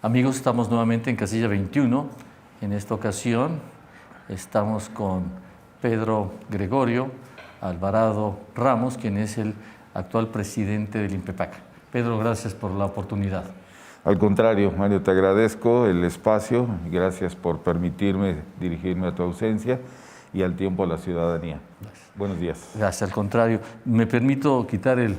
Amigos, estamos nuevamente en Casilla 21. En esta ocasión estamos con Pedro Gregorio Alvarado Ramos, quien es el actual presidente del INPEPAC. Pedro, gracias por la oportunidad. Al contrario, Mario, te agradezco el espacio, gracias por permitirme dirigirme a tu ausencia y al tiempo a la ciudadanía. Gracias. Buenos días. Gracias, al contrario. Me permito quitar el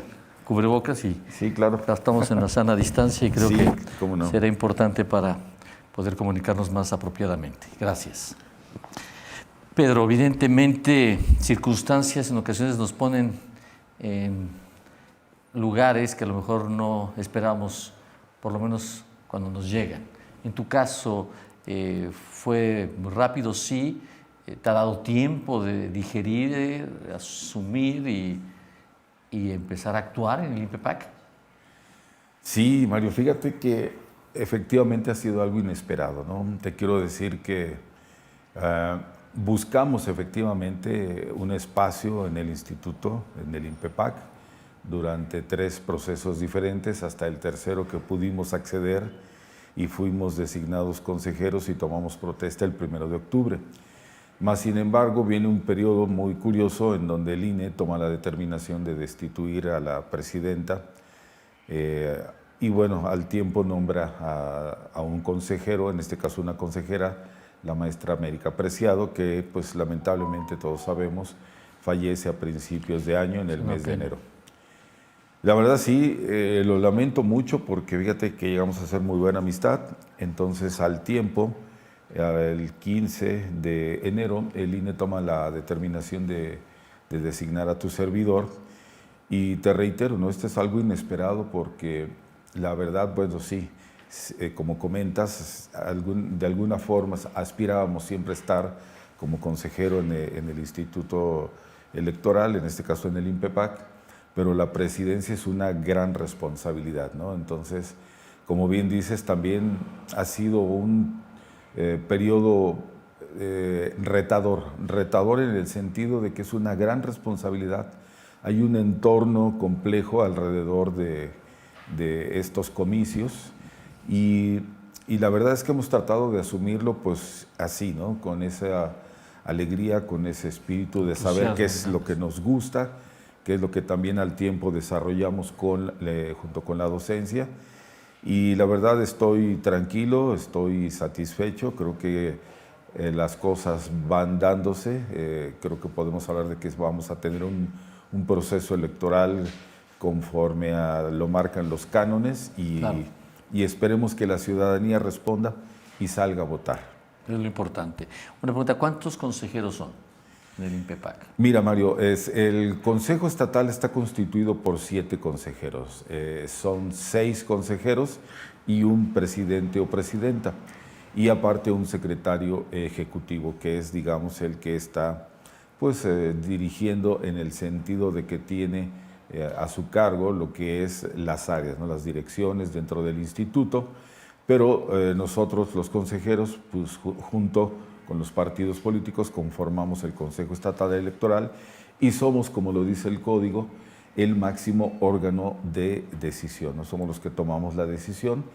cubrebocas y sí, claro. Estamos en la sana distancia y creo sí, que no. será importante para poder comunicarnos más apropiadamente. Gracias. Pedro, evidentemente circunstancias en ocasiones nos ponen en lugares que a lo mejor no esperamos, por lo menos cuando nos llegan. En tu caso, ¿fue muy rápido? Sí. ¿Te ha dado tiempo de digerir, asumir y empezar a actuar en el INPEPAC? Sí, Mario, fíjate que efectivamente ha sido algo inesperado, ¿no? Te quiero decir que buscamos efectivamente un espacio en el instituto, en el INPEPAC, durante 3 procesos diferentes, hasta el tercero que pudimos acceder y fuimos designados consejeros y tomamos protesta el 1 de octubre. Más sin embargo, viene un periodo muy curioso en donde el INE toma la determinación de destituir a la presidenta y bueno, al tiempo nombra a un consejero, en este caso una consejera, la maestra América Preciado, que pues lamentablemente todos sabemos, fallece a principios de año en el mes de enero. La verdad sí, lo lamento mucho porque fíjate que llegamos a hacer muy buena amistad, entonces al tiempo, el 15 de enero, el INE toma la determinación de designar a tu servidor y te reitero, ¿no? Esto es algo inesperado porque la verdad, bueno, sí, como comentas, de alguna forma aspirábamos siempre a estar como consejero en el Instituto Electoral, en este caso en el INPEPAC, pero la presidencia es una gran responsabilidad, ¿no? Entonces, como bien dices, también ha sido un periodo retador en el sentido de que es una gran responsabilidad. Hay un entorno complejo alrededor de estos comicios y la verdad es que hemos tratado de asumirlo pues así, ¿no? Con esa alegría, con ese espíritu de saber qué es lo que nos gusta, qué es lo que también al tiempo desarrollamos junto con la docencia. Y la verdad estoy tranquilo, estoy satisfecho, creo que las cosas van dándose, creo que podemos hablar de que vamos a tener un proceso electoral conforme a lo marcan los cánones y esperemos que la ciudadanía responda y salga a votar. Es lo importante. Una pregunta, ¿cuántos consejeros son del INPEPAC? Mira, Mario, el Consejo Estatal está constituido por 7 consejeros. Son 6 consejeros y un presidente o presidenta. Y aparte un secretario ejecutivo, que es, digamos, el que está pues, dirigiendo en el sentido de que tiene a su cargo lo que es las áreas, ¿no? Las direcciones dentro del instituto. Pero nosotros, los consejeros, pues, junto con los partidos políticos conformamos el Consejo Estatal Electoral y somos, como lo dice el código, el máximo órgano de decisión, ¿no? Somos los que tomamos la decisión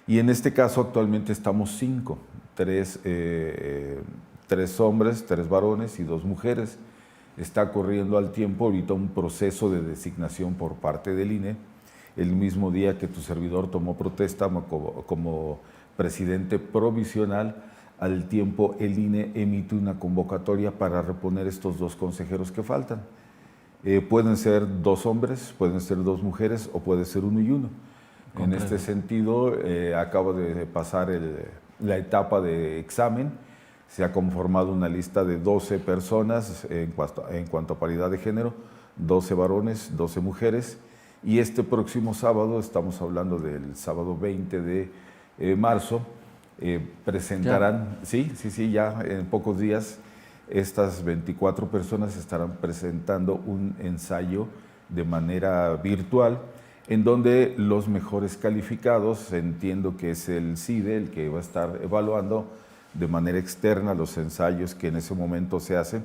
y en este caso actualmente estamos 5, 3 hombres, 3 varones y 2 mujeres. Está corriendo al tiempo ahorita un proceso de designación por parte del INE, el mismo día que tu servidor tomó protesta como presidente provisional. Al tiempo el INE emite una convocatoria para reponer estos 2 consejeros que faltan. Pueden ser 2 hombres, pueden ser 2 mujeres o puede ser 1 y 1. En este sentido, acabo de pasar la etapa de examen. Se ha conformado una lista de 12 personas en cuanto a paridad de género, 12 varones, 12 mujeres. Y este próximo sábado, estamos hablando del sábado 20 de marzo, presentarán, sí, ya en pocos días, estas 24 personas estarán presentando un ensayo de manera virtual, en donde los mejores calificados, entiendo que es el CIDE, el que va a estar evaluando de manera externa los ensayos que en ese momento se hacen,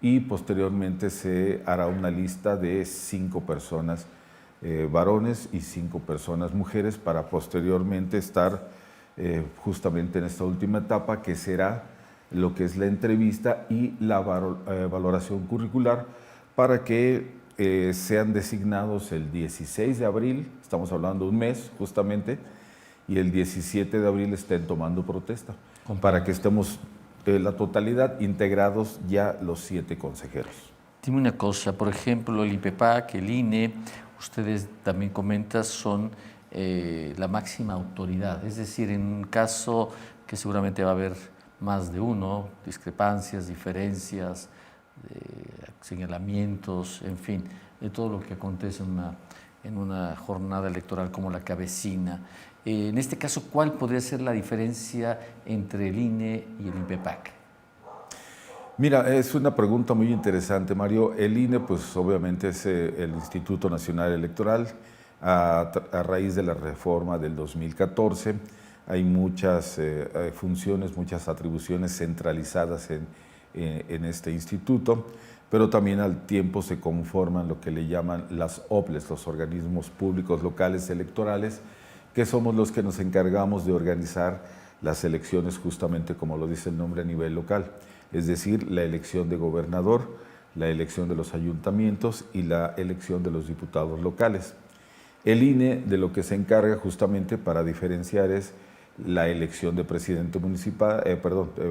y posteriormente se hará una lista de 5 personas varones y 5 personas mujeres para posteriormente estar justamente en esta última etapa, que será lo que es la entrevista y la valoración curricular, para que sean designados el 16 de abril, estamos hablando de un mes justamente, y el 17 de abril estén tomando protesta, para que estemos la totalidad integrados ya los 7 consejeros. Dime una cosa, por ejemplo, el INPEPAC, el INE, ustedes también comentan, son la máxima autoridad, es decir, en un caso que seguramente va a haber más de uno, discrepancias, diferencias, señalamientos, en fin, de todo lo que acontece en una jornada electoral como la que avecina. En este caso, ¿cuál podría ser la diferencia entre el INE y el INPEPAC? Mira, es una pregunta muy interesante, Mario. El INE, pues obviamente es el Instituto Nacional Electoral. A raíz de la reforma del 2014, hay muchas funciones, muchas atribuciones centralizadas en este instituto, pero también al tiempo se conforman lo que le llaman las OPLES, los organismos públicos locales electorales, que somos los que nos encargamos de organizar las elecciones, justamente como lo dice el nombre, a nivel local, es decir, la elección de gobernador, la elección de los ayuntamientos y la elección de los diputados locales. El INE de lo que se encarga justamente para diferenciar es la elección de presidente municipal,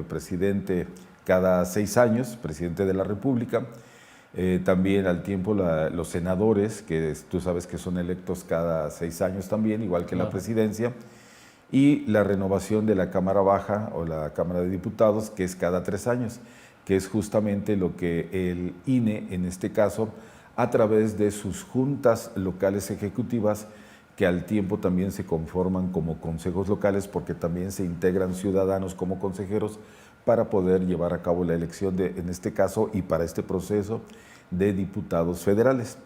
presidente cada 6 años, presidente de la República. También al tiempo los senadores, que tú sabes que son electos cada 6 años también, igual que la presidencia. Y la renovación de la Cámara Baja o la Cámara de Diputados, que es cada 3 años, que es justamente lo que el INE, en este caso, a través de sus juntas locales ejecutivas, que al tiempo también se conforman como consejos locales, porque también se integran ciudadanos como consejeros para poder llevar a cabo la elección de, en este caso, y para este proceso, de diputados federales.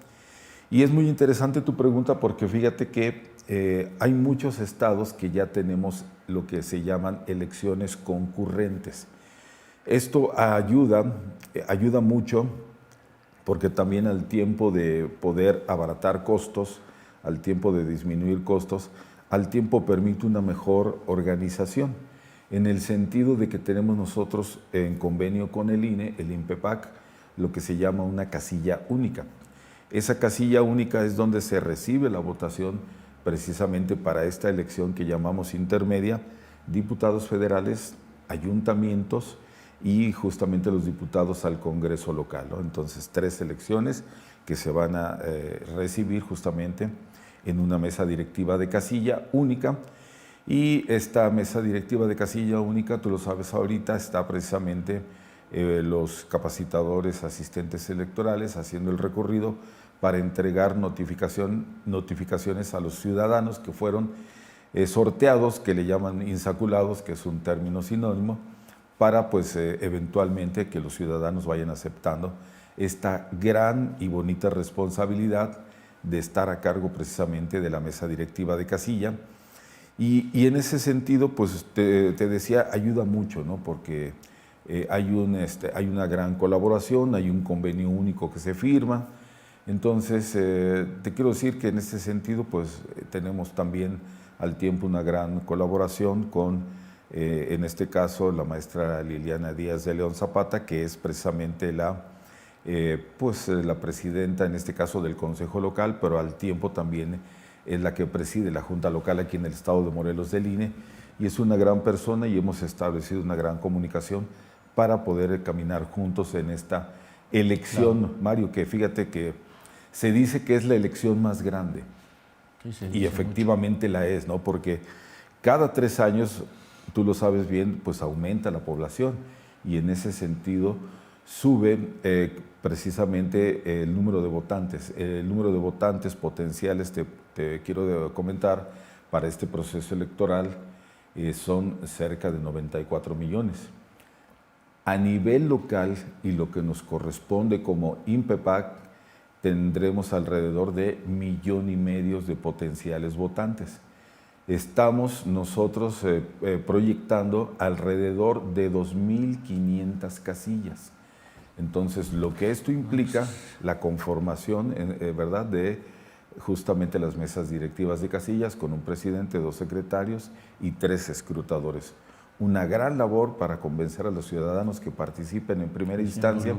Y es muy interesante tu pregunta, porque fíjate que hay muchos estados que ya tenemos lo que se llaman elecciones concurrentes. Esto ayuda mucho, porque también al tiempo de poder abaratar costos, al tiempo de disminuir costos, al tiempo permite una mejor organización, en el sentido de que tenemos nosotros en convenio con el INE, el INPEPAC, lo que se llama una casilla única. Esa casilla única es donde se recibe la votación precisamente para esta elección que llamamos intermedia, diputados federales, ayuntamientos y justamente los diputados al Congreso local, ¿no? Entonces, 3 elecciones que se van a recibir justamente en una mesa directiva de casilla única. Y esta mesa directiva de casilla única, tú lo sabes ahorita, está precisamente los capacitadores, asistentes electorales haciendo el recorrido para entregar notificaciones a los ciudadanos que fueron sorteados, que le llaman insaculados, que es un término sinónimo, para pues eventualmente que los ciudadanos vayan aceptando esta gran y bonita responsabilidad de estar a cargo precisamente de la mesa directiva de casilla. Y en ese sentido, pues te decía, ayuda mucho, ¿no? Porque hay una gran colaboración, hay un convenio único que se firma. Entonces, te quiero decir que en ese sentido, pues tenemos también al tiempo una gran colaboración con, en este caso, la maestra Liliana Díaz de León Zapata, que es precisamente la presidenta, en este caso, del Consejo Local, pero al tiempo también es la que preside la Junta Local aquí en el estado de Morelos del INE, y es una gran persona y hemos establecido una gran comunicación para poder caminar juntos en esta elección, claro. Mario, que fíjate que se dice que es la elección más grande, sí, y efectivamente mucho la es, ¿no? Porque cada 3 años, tú lo sabes bien, pues aumenta la población y en ese sentido sube precisamente el número de votantes. El número de votantes potenciales, te quiero comentar, para este proceso electoral son cerca de 94 millones. A nivel local, y lo que nos corresponde como INPEPAC, tendremos alrededor de 1,5 millones de potenciales votantes. Estamos nosotros proyectando alrededor de 2,500 casillas. Entonces, lo que esto implica, la conformación, ¿verdad?, de justamente las mesas directivas de casillas con un presidente, 2 secretarios y 3 escrutadores. Una gran labor para convencer a los ciudadanos que participen en primera instancia.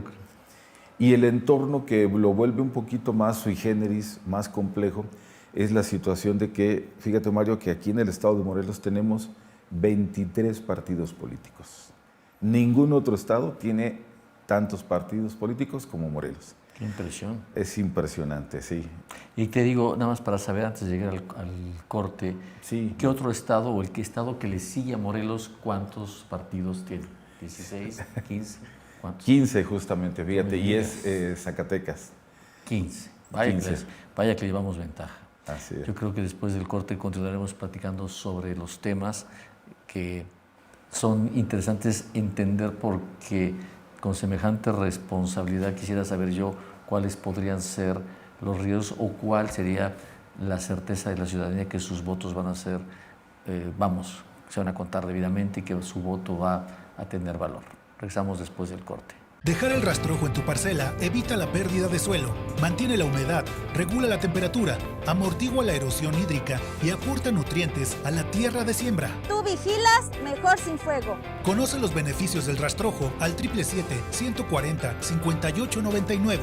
Y el entorno que lo vuelve un poquito más sui generis, más complejo, es la situación de que, fíjate Mario, que aquí en el estado de Morelos tenemos 23 partidos políticos. Ningún otro estado tiene tantos partidos políticos como Morelos. Qué impresión. Es impresionante, sí. Y te digo, nada más para saber, antes de llegar al corte, sí. ¿Qué otro estado o el qué estado que le sigue a Morelos, cuántos partidos tiene? ¿16? ¿15? ¿Cuántos? 15 justamente, fíjate, y es Zacatecas. 15. Vaya que llevamos ventaja. Así es. Yo creo que después del corte continuaremos platicando sobre los temas que son interesantes entender, porque con semejante responsabilidad quisiera saber yo cuáles podrían ser los riesgos o cuál sería la certeza de la ciudadanía que sus votos van a ser, se van a contar debidamente y que su voto va a tener valor. Regresamos después del corte. Dejar el rastrojo en tu parcela evita la pérdida de suelo, mantiene la humedad, regula la temperatura, amortigua la erosión hídrica y aporta nutrientes a la tierra de siembra. Tú vigilas, mejor sin fuego. Conoce los beneficios del rastrojo al 777-140-5899.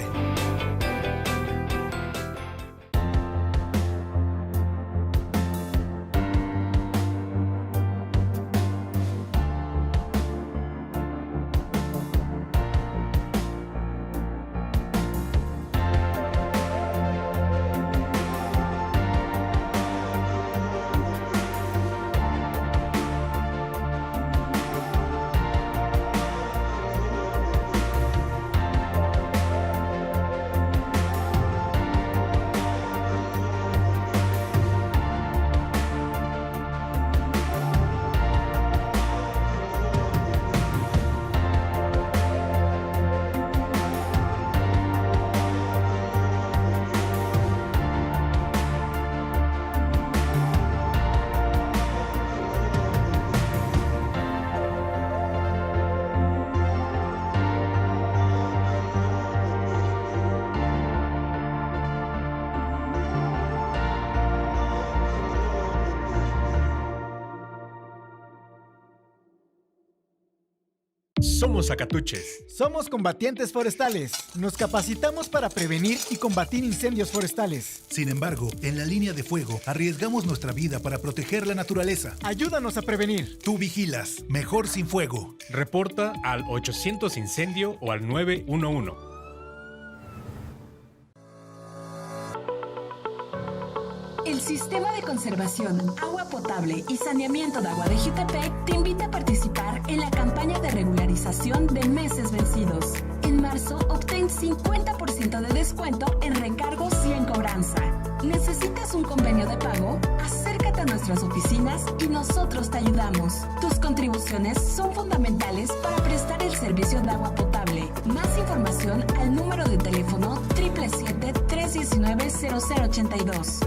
Somos Acatuches. Somos combatientes forestales. Nos capacitamos para prevenir y combatir incendios forestales. Sin embargo, en la línea de fuego arriesgamos nuestra vida para proteger la naturaleza. Ayúdanos a prevenir. Tú vigilas, mejor sin fuego. Reporta al 800 Incendio o al 911. El Sistema de Conservación, Agua Potable y Saneamiento de Agua de Jutepec te invita a participar en la campaña de regularización de meses vencidos. En marzo, obtén 50% de descuento en recargos y en cobranza. ¿Necesitas un convenio de pago? Acércate a nuestras oficinas y nosotros te ayudamos. Tus contribuciones son fundamentales para prestar el servicio de agua potable. Más información al número de teléfono 777-319-0082.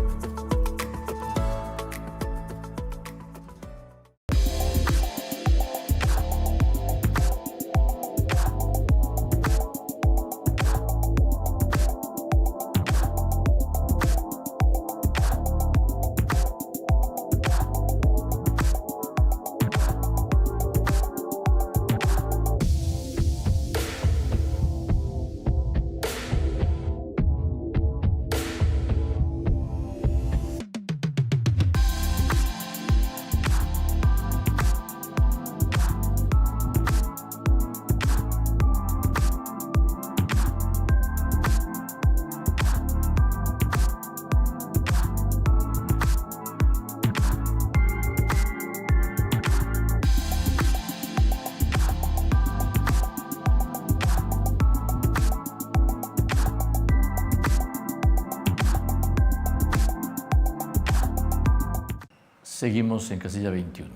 Seguimos en casilla 21.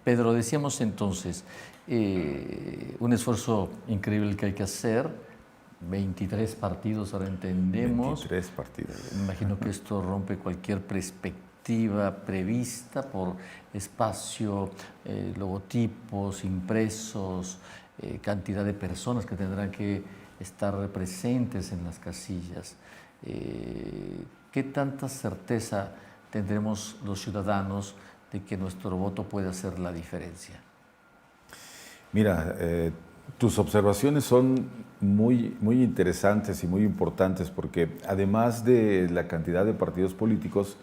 Pedro, decíamos entonces, un esfuerzo increíble que hay que hacer, 23 partidos, ahora entendemos. 23 partidos. Me imagino que esto rompe cualquier perspectiva prevista por espacio, logotipos, impresos, cantidad de personas que tendrán que estar presentes en las casillas. ¿qué tanta certeza tendremos los ciudadanos de que nuestro voto puede hacer la diferencia? Mira, tus observaciones son muy interesantes y muy importantes porque además de la cantidad de partidos políticos,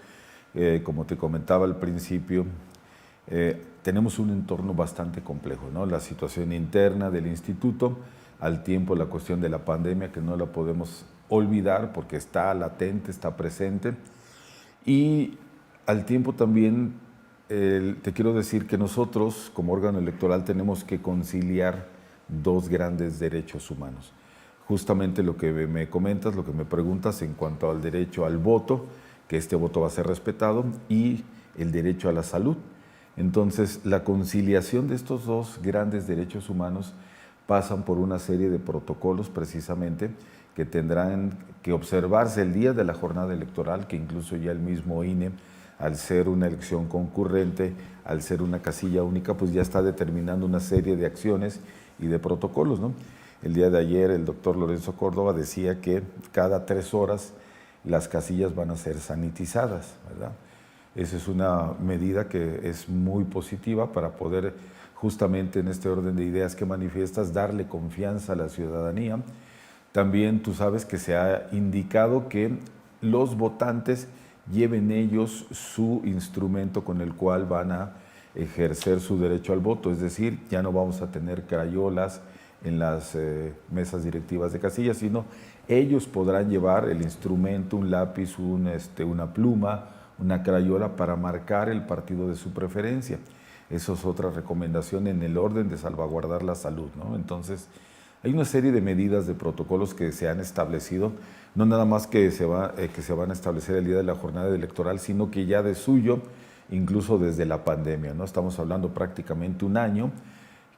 como te comentaba al principio, tenemos un entorno bastante complejo, ¿no? La situación interna del instituto, al tiempo la cuestión de la pandemia que no la podemos olvidar porque está latente, está presente, y al tiempo también te quiero decir que nosotros como órgano electoral tenemos que conciliar dos grandes derechos humanos. Justamente lo que me comentas, lo que me preguntas en cuanto al derecho al voto, que este voto va a ser respetado, y el derecho a la salud. Entonces, la conciliación de estos dos grandes derechos humanos pasan por una serie de protocolos precisamente que tendrán que observarse el día de la jornada electoral, que incluso ya el mismo INE, al ser una elección concurrente, al ser una casilla única, pues ya está determinando una serie de acciones y de protocolos, ¿no? El día de ayer el doctor Lorenzo Córdoba decía que cada 3 horas las casillas van a ser sanitizadas, ¿verdad? Esa es una medida que es muy positiva para poder, justamente en este orden de ideas que manifiestas, darle confianza a la ciudadanía. También tú sabes que se ha indicado que los votantes lleven ellos su instrumento con el cual van a ejercer su derecho al voto, es decir, ya no vamos a tener crayolas en las mesas directivas de casillas, sino ellos podrán llevar el instrumento, un lápiz, una pluma, una crayola para marcar el partido de su preferencia. Eso es otra recomendación en el orden de salvaguardar la salud, ¿no? Entonces, hay una serie de medidas, de protocolos que se han establecido, no nada más que se van a establecer el día de la jornada electoral, sino que ya de suyo, incluso desde la pandemia, ¿no? Estamos hablando prácticamente un año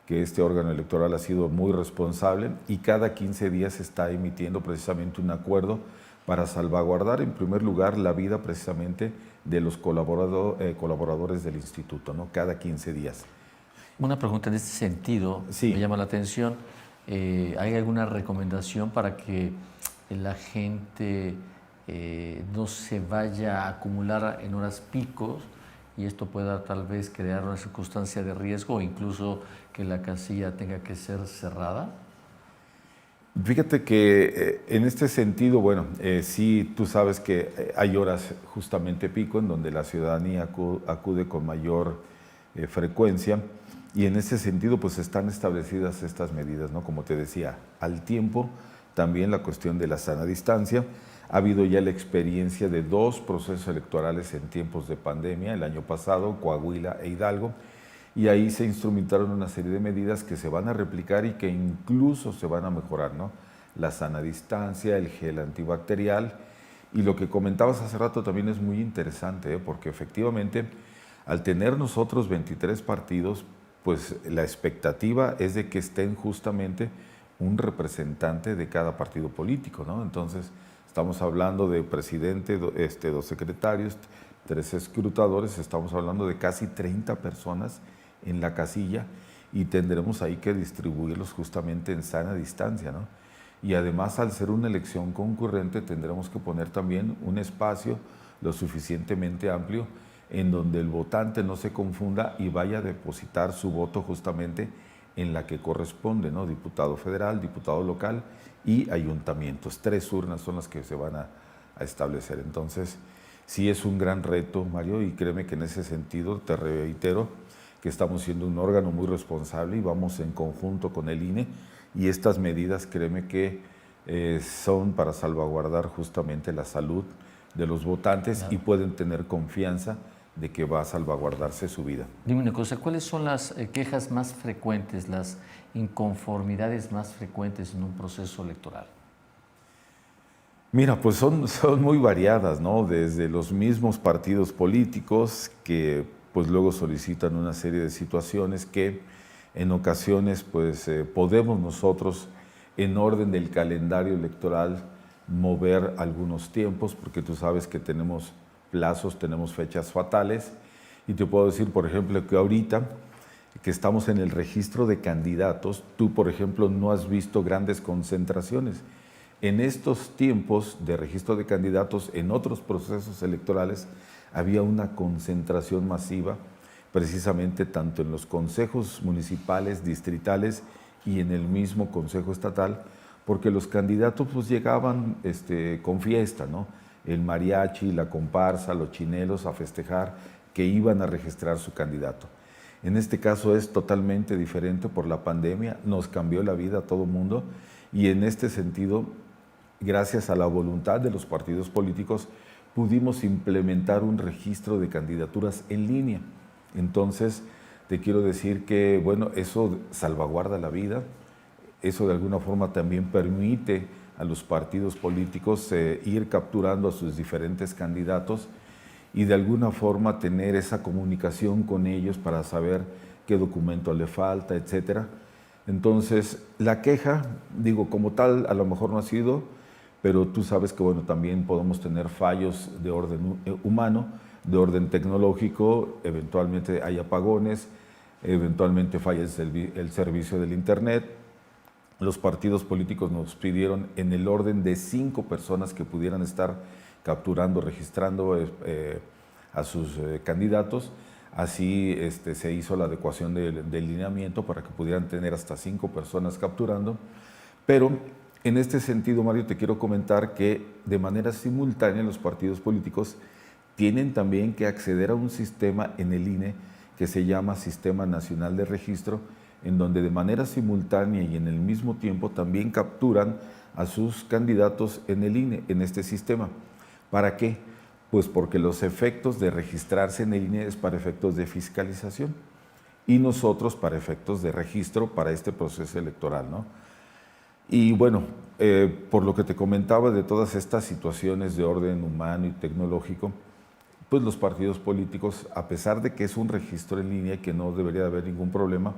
que este órgano electoral ha sido muy responsable y cada 15 días se está emitiendo precisamente un acuerdo para salvaguardar en primer lugar la vida precisamente de los colaboradores del instituto, ¿no? Cada 15 días. Una pregunta en este sentido, sí, me llama la atención. ¿Hay alguna recomendación para que la gente no se vaya a acumular en horas picos y esto pueda tal vez crear una circunstancia de riesgo o incluso que la casilla tenga que ser cerrada? Fíjate que en este sentido, bueno, sí, tú sabes que hay horas justamente pico en donde la ciudadanía acude con mayor frecuencia y en ese sentido pues están establecidas estas medidas, ¿no? Como te decía, al tiempo también la cuestión de la sana distancia. Ha habido ya la experiencia de 2 procesos electorales en tiempos de pandemia, el año pasado, Coahuila e Hidalgo, y ahí se instrumentaron una serie de medidas que se van a replicar y que incluso se van a mejorar, ¿no? La sana distancia, el gel antibacterial, y lo que comentabas hace rato también es muy interesante, porque efectivamente al tener nosotros 23 partidos, pues la expectativa es de que estén justamente un representante de cada partido político, ¿no? Entonces estamos hablando de presidente, 2 secretarios, 3 escrutadores, estamos hablando de casi 30 personas en la casilla y tendremos ahí que distribuirlos justamente en sana distancia, ¿no? Y además, al ser una elección concurrente, tendremos que poner también un espacio lo suficientemente amplio en donde el votante no se confunda y vaya a depositar su voto justamente en la que corresponde, ¿no? Diputado federal, diputado local y ayuntamientos. 3 urnas son las que se van a establecer. Entonces, sí es un gran reto, Mario, y créeme que en ese sentido te reitero que estamos siendo un órgano muy responsable y vamos en conjunto con el INE y estas medidas, créeme que son para salvaguardar justamente la salud de los votantes y pueden tener confianza de que va a salvaguardarse su vida. Dime una cosa, ¿cuáles son las quejas más frecuentes, las inconformidades más frecuentes en un proceso electoral? Mira, pues son muy variadas, ¿no? Desde los mismos partidos políticos que pues luego solicitan una serie de situaciones que en ocasiones pues podemos nosotros en orden del calendario electoral mover algunos tiempos, porque tú sabes que tenemos plazos, tenemos fechas fatales, y te puedo decir, por ejemplo, que ahorita que estamos en el registro de candidatos, tú, por ejemplo, no has visto grandes concentraciones. En estos tiempos de registro de candidatos, en otros procesos electorales, había una concentración masiva, precisamente tanto en los consejos municipales, distritales y en el mismo consejo estatal, porque los candidatos pues llegaban con fiesta, ¿no? El mariachi, la comparsa, los chinelos a festejar que iban a registrar su candidato. En este caso es totalmente diferente por la pandemia, nos cambió la vida a todo mundo y en este sentido, gracias a la voluntad de los partidos políticos, pudimos implementar un registro de candidaturas en línea. Entonces, te quiero decir que, bueno, eso salvaguarda la vida, eso de alguna forma también permite a los partidos políticos ir capturando a sus diferentes candidatos y de alguna forma tener esa comunicación con ellos para saber qué documento le falta, etcétera. Entonces, la queja, digo, como tal, a lo mejor no ha sido, pero tú sabes que, bueno, también podemos tener fallos de orden humano, de orden tecnológico, eventualmente hay apagones, eventualmente falla el servicio del Internet. Los partidos políticos nos pidieron en el orden de 5 personas que pudieran estar capturando, registrando a sus candidatos. Así se hizo la adecuación del lineamiento para que pudieran tener hasta 5 personas capturando. Pero en este sentido, Mario, te quiero comentar que de manera simultánea los partidos políticos tienen también que acceder a un sistema en el INE que se llama Sistema Nacional de Registro, en donde de manera simultánea y en el mismo tiempo también capturan a sus candidatos en el INE, en este sistema. ¿Para qué? Pues porque los efectos de registrarse en el INE es para efectos de fiscalización y nosotros para efectos de registro para este proceso electoral, ¿no? Y bueno, por lo que te comentaba de todas estas situaciones de orden humano y tecnológico, pues los partidos políticos, a pesar de que es un registro en línea y que no debería haber ningún problema,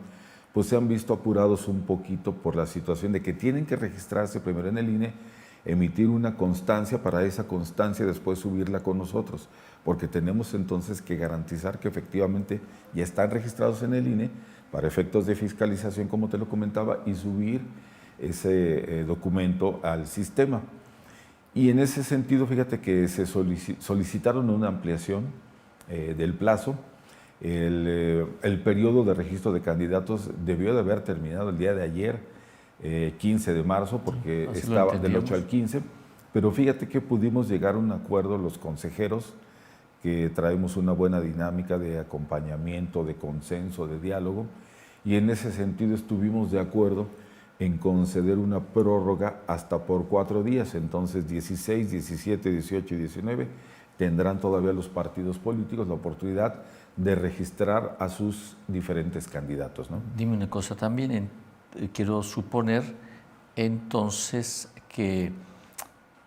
pues se han visto apurados un poquito por la situación de que tienen que registrarse primero en el INE, emitir una constancia, para esa constancia después subirla con nosotros, porque tenemos entonces que garantizar que efectivamente ya están registrados en el INE para efectos de fiscalización, como te lo comentaba, y subir ese documento al sistema. Y en ese sentido, fíjate que se solicitaron una ampliación del plazo. El periodo de registro de candidatos debió de haber terminado el día de ayer, 15 de marzo, porque estaba del 8 al 15, pero fíjate que pudimos llegar a un acuerdo los consejeros, que traemos una buena dinámica de acompañamiento, de consenso, de diálogo, y en ese sentido estuvimos de acuerdo en conceder una prórroga hasta por 4 días, entonces 16, 17, 18 y 19 tendrán todavía los partidos políticos la oportunidad de registrar a sus diferentes candidatos, ¿no? Dime una cosa también, quiero suponer entonces que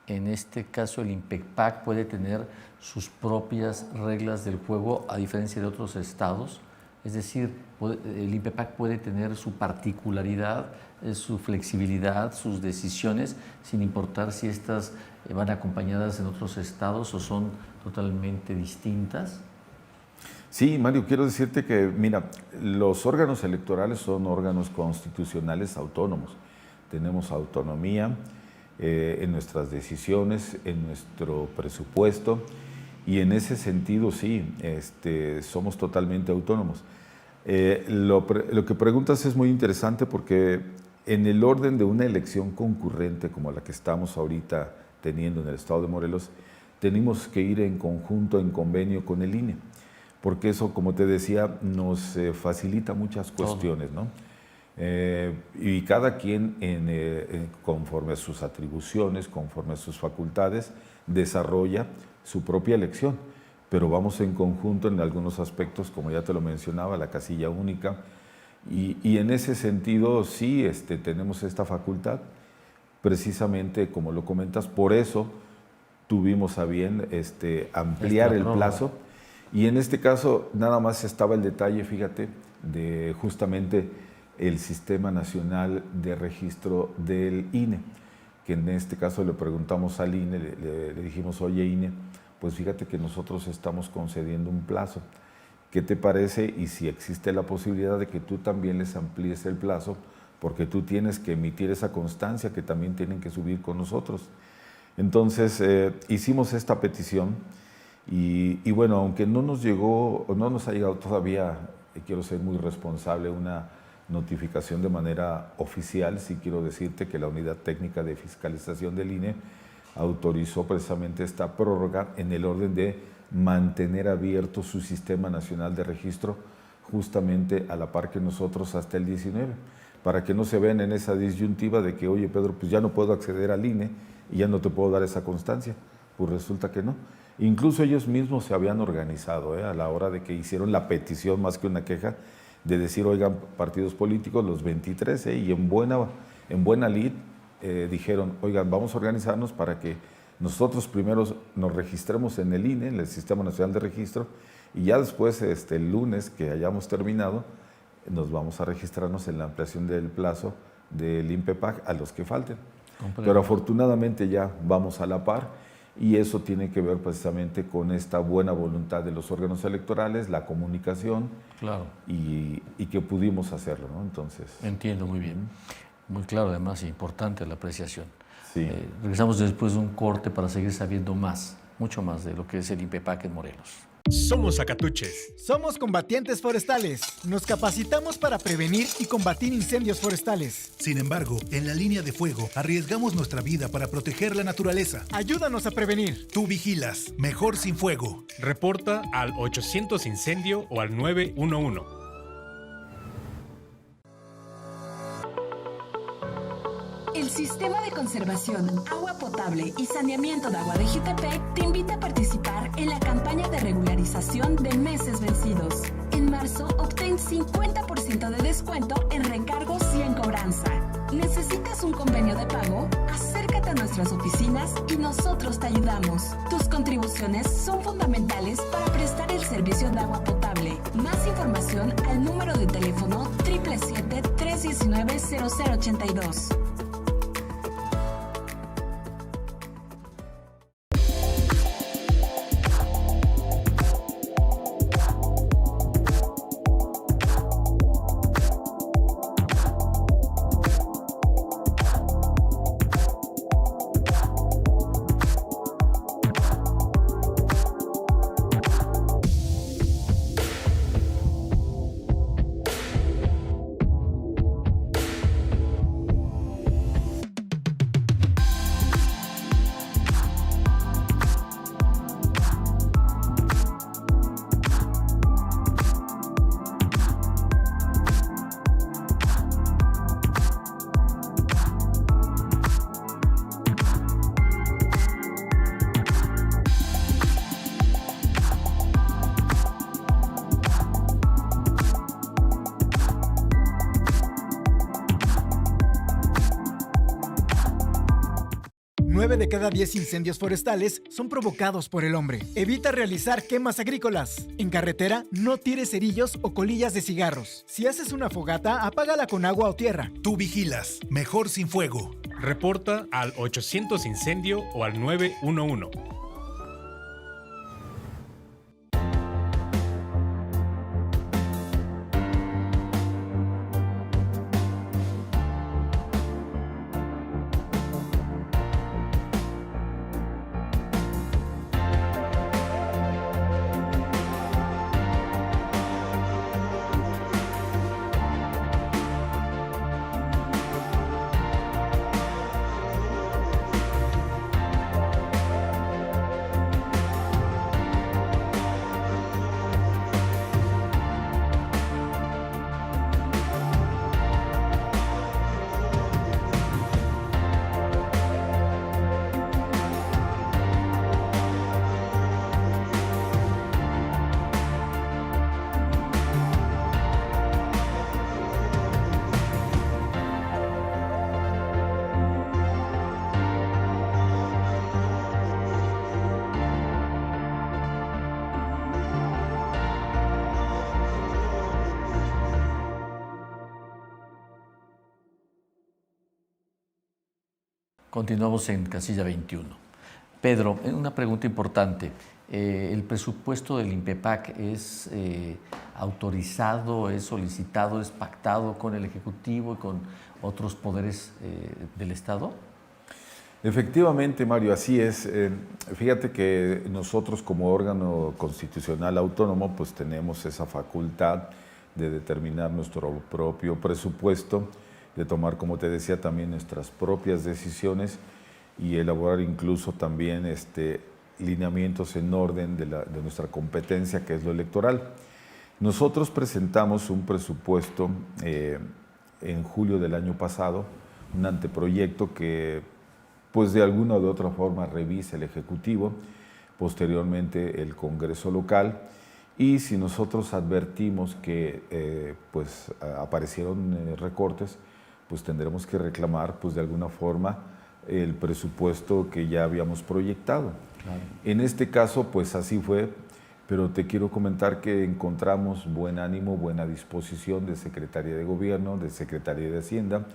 en este caso el INPEPAC puede tener sus propias reglas del juego a diferencia de otros estados, es decir, el INPEPAC puede tener su particularidad, su flexibilidad, sus decisiones, sin importar si estas van acompañadas en otros estados o son totalmente distintas. Sí, Mario, quiero decirte que, mira, los órganos electorales son órganos constitucionales autónomos. Tenemos autonomía en nuestras decisiones, en nuestro presupuesto, y en ese sentido sí, somos totalmente autónomos. Lo que preguntas es muy interesante porque en el orden de una elección concurrente como la que estamos ahorita teniendo en el estado de Morelos, tenemos que ir en conjunto, en convenio con el INE, porque eso, como te decía, nos facilita muchas cuestiones, ¿no? Y cada quien, conforme a sus atribuciones, conforme a sus facultades, desarrolla su propia elección, pero vamos en conjunto en algunos aspectos, como ya te lo mencionaba, la casilla única, y en ese sentido sí tenemos esta facultad, precisamente como lo comentas, por eso tuvimos a bien ampliar el plazo, y en este caso nada más estaba el detalle, fíjate, de justamente el Sistema Nacional de Registro del INE, que en este caso le preguntamos al INE, le dijimos, oye INE, pues fíjate que nosotros estamos concediendo un plazo. ¿Qué te parece? Y si existe la posibilidad de que tú también les amplíes el plazo porque tú tienes que emitir esa constancia que también tienen que subir con nosotros. Entonces hicimos esta petición y bueno, aunque no nos llegó, o no nos ha llegado todavía, quiero ser muy responsable, una notificación de manera oficial, sí quiero decirte que la Unidad Técnica de Fiscalización del INE autorizó precisamente esta prórroga en el orden de mantener abierto su Sistema Nacional de Registro justamente a la par que nosotros hasta el 19, para que no se vean en esa disyuntiva de que, oye Pedro, pues ya no puedo acceder al INE y ya no te puedo dar esa constancia. Pues resulta que no. Incluso ellos mismos se habían organizado a la hora de que hicieron la petición, más que una queja, de decir, oigan, partidos políticos, los 23, y en buena lid dijeron, oigan, vamos a organizarnos para que nosotros primero nos registremos en el INE, en el Sistema Nacional de Registro, y ya después, el lunes que hayamos terminado, nos vamos a registrarnos en la ampliación del plazo del INPEPAC a los que falten. Pero afortunadamente ya vamos a la par, y eso tiene que ver precisamente con esta buena voluntad de los órganos electorales, la comunicación, claro, y que pudimos hacerlo, ¿no? Entonces, entiendo muy bien. Muy claro, además, importante la apreciación. sí. Regresamos después de un corte para seguir sabiendo más, mucho más de lo que es el INPEPAC en Morelos. Somos Acatuches. Somos combatientes forestales. Nos capacitamos para prevenir y combatir incendios forestales. Sin embargo, en la línea de fuego arriesgamos nuestra vida para proteger la naturaleza. Ayúdanos a prevenir. Tú vigilas, mejor sin fuego. Reporta al 800 Incendio o al 911. El Sistema de Conservación, Agua Potable y Saneamiento de Agua de Jutepec te invita a participar en la campaña de regularización de meses vencidos. En marzo, obtén 50% de descuento en recargos y en cobranza. ¿Necesitas un convenio de pago? Acércate a nuestras oficinas y nosotros te ayudamos. Tus contribuciones son fundamentales para prestar el servicio de agua potable. Más información al número de teléfono 777-319-0082. De cada 10 incendios forestales son provocados por el hombre. Evita realizar quemas agrícolas. En carretera, no tires cerillos o colillas de cigarros. Si haces una fogata, apágala con agua o tierra. Tú vigilas, mejor sin fuego. Reporta al 800 Incendio o al 911. Continuamos en casilla 21. Pedro, una pregunta importante. ¿El presupuesto del INPEPAC es autorizado, es solicitado, es pactado con el Ejecutivo y con otros poderes del Estado? Efectivamente, Mario, así es. Fíjate que nosotros como órgano constitucional autónomo pues tenemos esa facultad de determinar nuestro propio presupuesto, de tomar, como te decía, también nuestras propias decisiones y elaborar incluso también lineamientos en orden de nuestra competencia, que es lo electoral. Nosotros presentamos un presupuesto en julio del año pasado, un anteproyecto que pues de alguna u otra forma revisa el Ejecutivo, posteriormente el Congreso local, y si nosotros advertimos que pues aparecieron recortes, pues tendremos que reclamar pues de alguna forma el presupuesto que ya habíamos proyectado. Claro. En este caso pues así fue, pero te quiero comentar que encontramos buen ánimo, buena disposición de Secretaría de Gobierno, de Secretaría de Hacienda,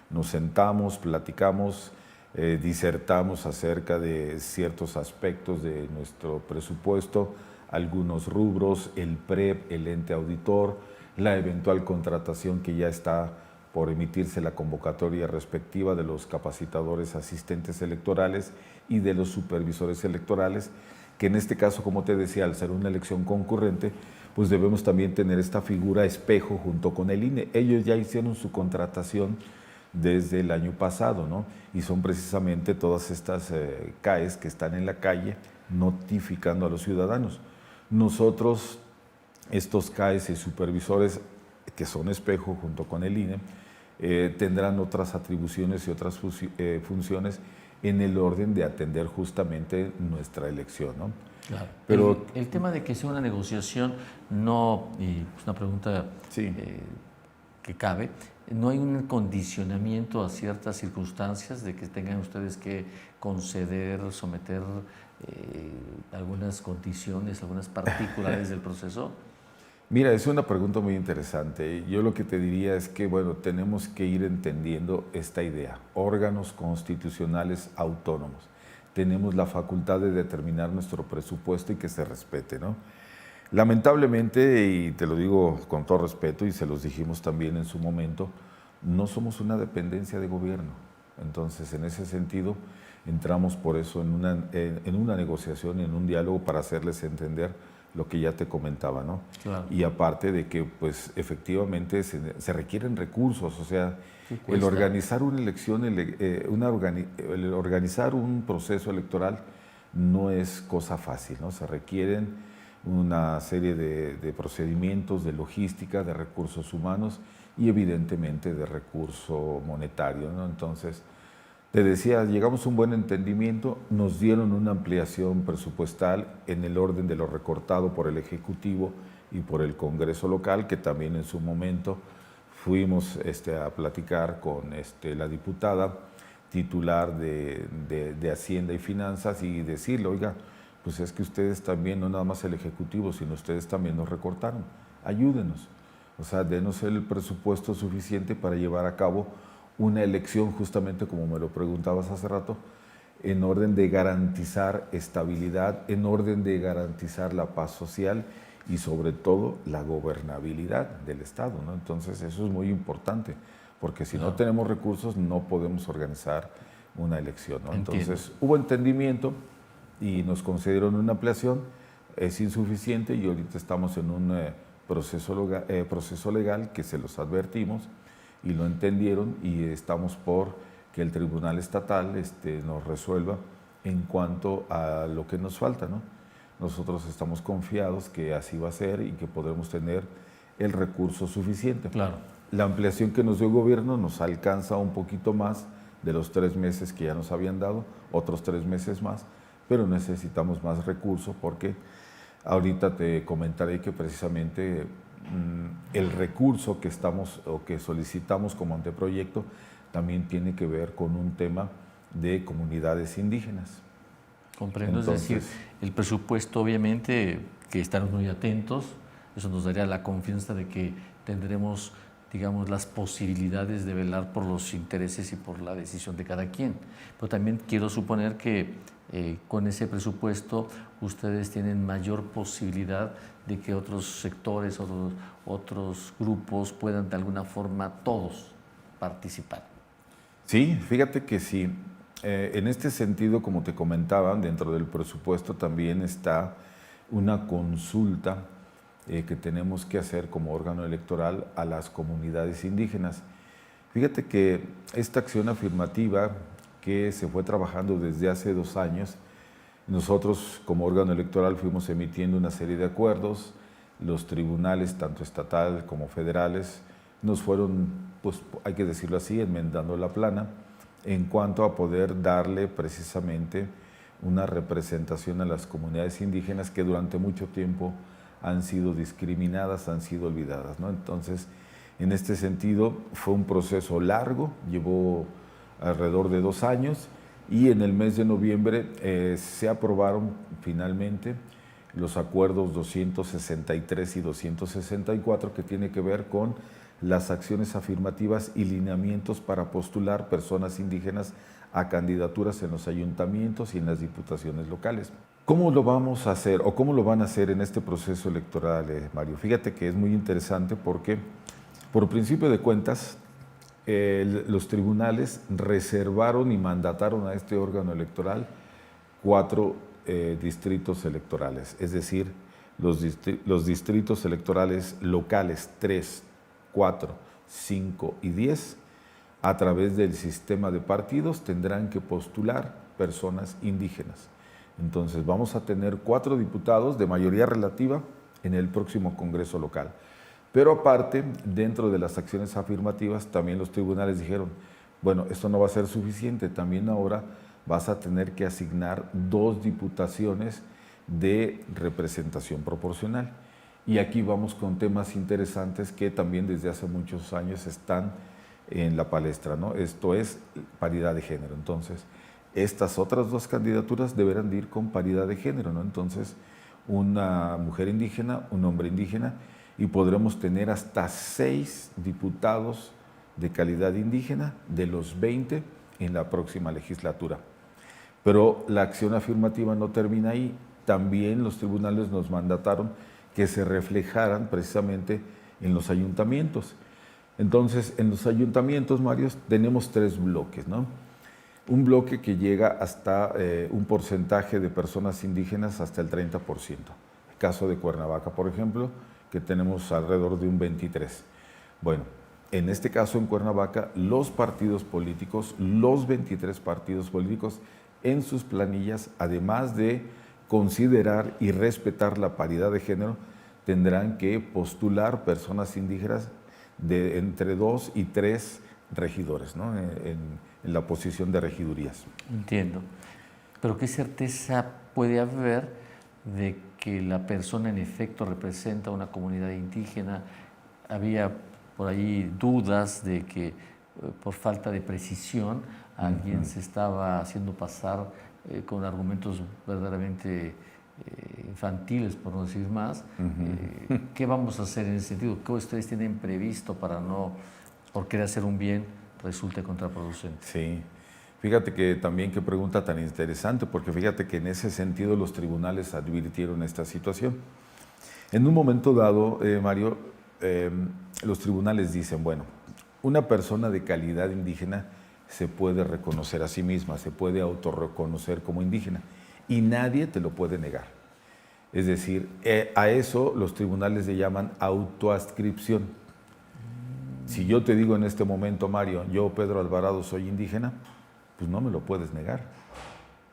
nos sentamos, platicamos, disertamos acerca de ciertos aspectos de nuestro presupuesto, algunos rubros, el PREP, el ente auditor, la eventual contratación que ya está por emitirse la convocatoria respectiva de los capacitadores asistentes electorales y de los supervisores electorales, que en este caso, como te decía, al ser una elección concurrente, pues debemos también tener esta figura espejo junto con el INE. Ellos ya hicieron su contratación desde el año pasado, ¿no? Y son precisamente todas estas CAEs que están en la calle notificando a los ciudadanos. Nosotros, estos CAEs y supervisores que son espejo junto con el INE, tendrán otras atribuciones y otras funciones en el orden de atender justamente nuestra elección, ¿no? Claro. Pero el tema de que sea una negociación, no, y es una pregunta sí. Que cabe, ¿no hay un condicionamiento a ciertas circunstancias de que tengan ustedes que conceder, someter algunas condiciones, algunas particularidades del proceso? Mira, es una pregunta muy interesante. Yo lo que te diría es que, bueno, tenemos que ir entendiendo esta idea. Órganos constitucionales autónomos. Tenemos la facultad de determinar nuestro presupuesto y que se respete, ¿no? Lamentablemente, y te lo digo con todo respeto, y se los dijimos también en su momento, no somos una dependencia de gobierno. Entonces, en ese sentido, entramos por eso en una negociación, en un diálogo para hacerles entender lo que ya te comentaba, ¿no? Claro. Y aparte de que, pues, efectivamente se requieren recursos, o sea, el organizar una elección, el organizar un proceso electoral no es cosa fácil, ¿no? Se requieren una serie de procedimientos, de logística, de recursos humanos y evidentemente de recurso monetario, ¿no? Entonces, te decía, llegamos a un buen entendimiento, nos dieron una ampliación presupuestal en el orden de lo recortado por el Ejecutivo y por el Congreso local, que también en su momento fuimos a platicar con la diputada titular de Hacienda y Finanzas y decirle, oiga, pues es que ustedes también, no nada más el Ejecutivo, sino ustedes también nos recortaron, ayúdenos, o sea, denos el presupuesto suficiente para llevar a cabo una elección, justamente como me lo preguntabas hace rato, en orden de garantizar estabilidad, en orden de garantizar la paz social y sobre todo la gobernabilidad del Estado, ¿no? Entonces eso es muy importante, porque si no tenemos recursos no podemos organizar una elección, ¿no? Entonces hubo entendimiento y nos concedieron una ampliación, es insuficiente y ahorita estamos en un proceso legal que se los advertimos y lo entendieron y estamos por que el Tribunal Estatal nos resuelva en cuanto a lo que nos falta, ¿no? Nosotros estamos confiados que así va a ser y que podremos tener el recurso suficiente. Claro. La ampliación que nos dio el gobierno nos alcanza un poquito más de los 3 meses que ya nos habían dado, otros 3 meses más, pero necesitamos más recursos porque ahorita te comentaré que precisamente el recurso que solicitamos como anteproyecto también tiene que ver con un tema de comunidades indígenas. Comprendo. Entonces, es decir, el presupuesto obviamente que estamos muy atentos, eso nos daría la confianza de que tendremos, digamos, las posibilidades de velar por los intereses y por la decisión de cada quien. Pero también quiero suponer que con ese presupuesto ustedes tienen mayor posibilidad de que otros sectores, otros grupos puedan de alguna forma todos participar. Sí, fíjate que sí. En este sentido, como te comentaba, dentro del presupuesto también está una consulta que tenemos que hacer como órgano electoral a las comunidades indígenas. Fíjate que esta acción afirmativa que se fue trabajando desde hace 2 años, nosotros como órgano electoral fuimos emitiendo una serie de acuerdos, los tribunales, tanto estatal como federales, nos fueron, pues hay que decirlo así, enmendando la plana en cuanto a poder darle precisamente una representación a las comunidades indígenas que durante mucho tiempo han sido discriminadas, han sido olvidadas, ¿no? Entonces, en este sentido, fue un proceso largo, llevó alrededor de 2 años y en el mes de noviembre se aprobaron finalmente los acuerdos 263 y 264 que tiene que ver con las acciones afirmativas y lineamientos para postular personas indígenas a candidaturas en los ayuntamientos y en las diputaciones locales. ¿Cómo lo vamos a hacer o cómo lo van a hacer en este proceso electoral, Mario? Fíjate que es muy interesante porque, por principio de cuentas, los tribunales reservaron y mandataron a este órgano electoral 4 distritos electorales, es decir, los distritos electorales locales 3, 4, 5 y 10, a través del sistema de partidos tendrán que postular personas indígenas. Entonces vamos a tener 4 diputados de mayoría relativa en el próximo Congreso local. Pero aparte, dentro de las acciones afirmativas, también los tribunales dijeron, bueno, esto no va a ser suficiente, también ahora vas a tener que asignar 2 diputaciones de representación proporcional. Y aquí vamos con temas interesantes que también desde hace muchos años están en la palestra, ¿no? Esto es paridad de género. Entonces, estas otras 2 candidaturas deberán de ir con paridad de género, ¿no? Entonces, una mujer indígena, un hombre indígena, y podremos tener hasta 6 diputados de calidad indígena de los 20 en la próxima legislatura. Pero la acción afirmativa no termina ahí. También los tribunales nos mandataron que se reflejaran precisamente en los ayuntamientos. Entonces, en los ayuntamientos, Mario, tenemos 3 bloques, ¿no? Un bloque que llega hasta un porcentaje de personas indígenas hasta el 30%. El caso de Cuernavaca, por ejemplo, que tenemos alrededor de un 23%. Bueno, en este caso en Cuernavaca, los partidos políticos, los 23 partidos políticos, en sus planillas, además de considerar y respetar la paridad de género, tendrán que postular personas indígenas de entre 2 y 3 regidores, ¿no? en la posición de regidurías. Entiendo. Pero ¿qué certeza puede haber de que la persona en efecto representa a una comunidad indígena? Había por ahí dudas de que por falta de precisión alguien se estaba haciendo pasar con argumentos verdaderamente infantiles, por no decir más. ¿Qué vamos a hacer en ese sentido? ¿Qué ustedes tienen previsto para no, por querer hacer un bien, resulte contraproducente? Sí, fíjate que también qué pregunta tan interesante, porque fíjate que en ese sentido los tribunales advirtieron esta situación. En un momento dado, Mario, los tribunales dicen, bueno, una persona de calidad indígena se puede reconocer a sí misma, se puede autorreconocer como indígena y nadie te lo puede negar. Es decir, a eso los tribunales le llaman autoadscripción. Si yo te digo en este momento, Mario, yo, Pedro Alvarado, soy indígena, pues no me lo puedes negar.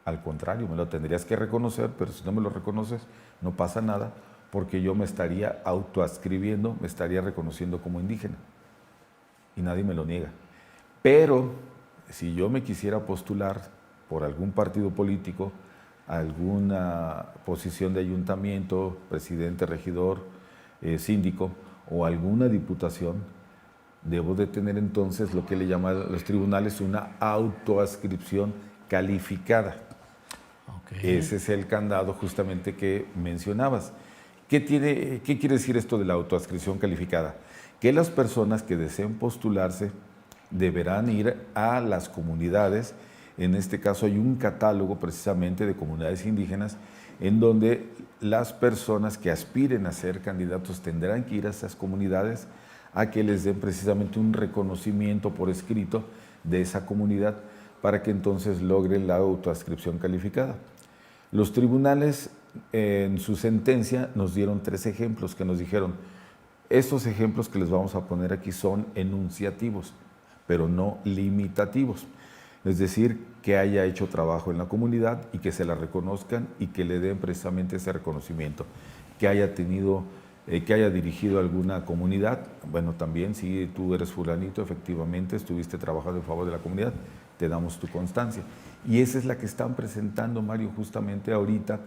Al contrario, me lo tendrías que reconocer, pero si no me lo reconoces, no pasa nada, porque yo me estaría autoadscribiendo, me estaría reconociendo como indígena. Y nadie me lo niega. Pero si yo me quisiera postular por algún partido político, alguna posición de ayuntamiento, presidente, regidor, síndico o alguna diputación, debo de tener entonces lo que le llaman los tribunales una autoadscripción calificada. Okay. Ese es el candado justamente que mencionabas. ¿Qué quiere decir esto de la autoadscripción calificada? Que las personas que deseen postularse deberán ir a las comunidades En este caso hay un catálogo precisamente de comunidades indígenas en donde las personas que aspiren a ser candidatos tendrán que ir a esas comunidades a que les den precisamente un reconocimiento por escrito de esa comunidad para que entonces logren la autoadscripción calificada. Los tribunales en su sentencia nos dieron 3 ejemplos que nos dijeron, estos ejemplos que les vamos a poner aquí son enunciativos, pero no limitativos. Es decir, que haya hecho trabajo en la comunidad y que se la reconozcan y que le den precisamente ese reconocimiento. Que haya tenido, que haya dirigido alguna comunidad, bueno, también si tú eres fulanito, efectivamente estuviste trabajando en favor de la comunidad, te damos tu constancia. Y esa es la que están presentando, Mario, justamente ahorita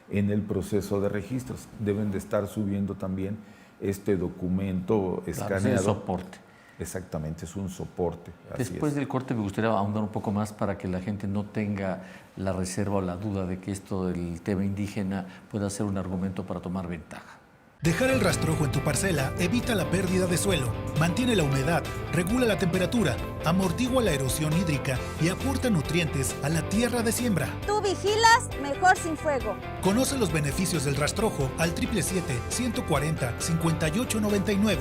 en el proceso de registros. Deben de estar subiendo también este documento escaneado. Claro, es el soporte. Exactamente, es un soporte. Después del corte me gustaría ahondar un poco más para que la gente no tenga la reserva o la duda de que esto del tema indígena pueda ser un argumento para tomar ventaja. Dejar el rastrojo en tu parcela evita la pérdida de suelo, mantiene la humedad, regula la temperatura, amortigua la erosión hídrica y aporta nutrientes a la tierra de siembra. Tú vigilas, mejor sin fuego. Conoce los beneficios del rastrojo al 777-140-5899.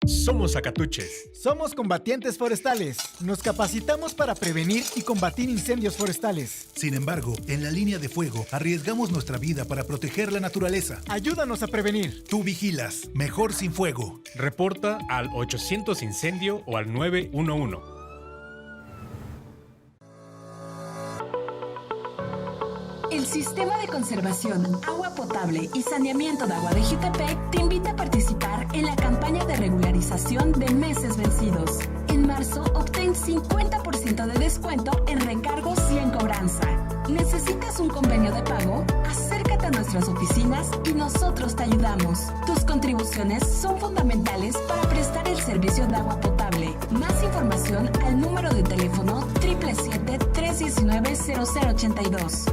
Somos Acatuches. Somos combatientes forestales. Nos capacitamos para prevenir y combatir incendios forestales. Sin embargo, en la línea de fuego arriesgamos nuestra vida para proteger la naturaleza. Ayúdanos a prevenir. Tú vigilas, mejor sin fuego. Reporta al 800 Incendio o al 911. El Sistema de Conservación, Agua Potable y Saneamiento de Agua de Jutepec te invita a participar en la campaña de regularización de meses vencidos. En marzo, obtén 50% de descuento en recargos y en cobranza. ¿Necesitas un convenio de pago? Acércate a nuestras oficinas y nosotros te ayudamos. Tus contribuciones son fundamentales para prestar el servicio de agua potable. Más información al número de teléfono 777-319-0082.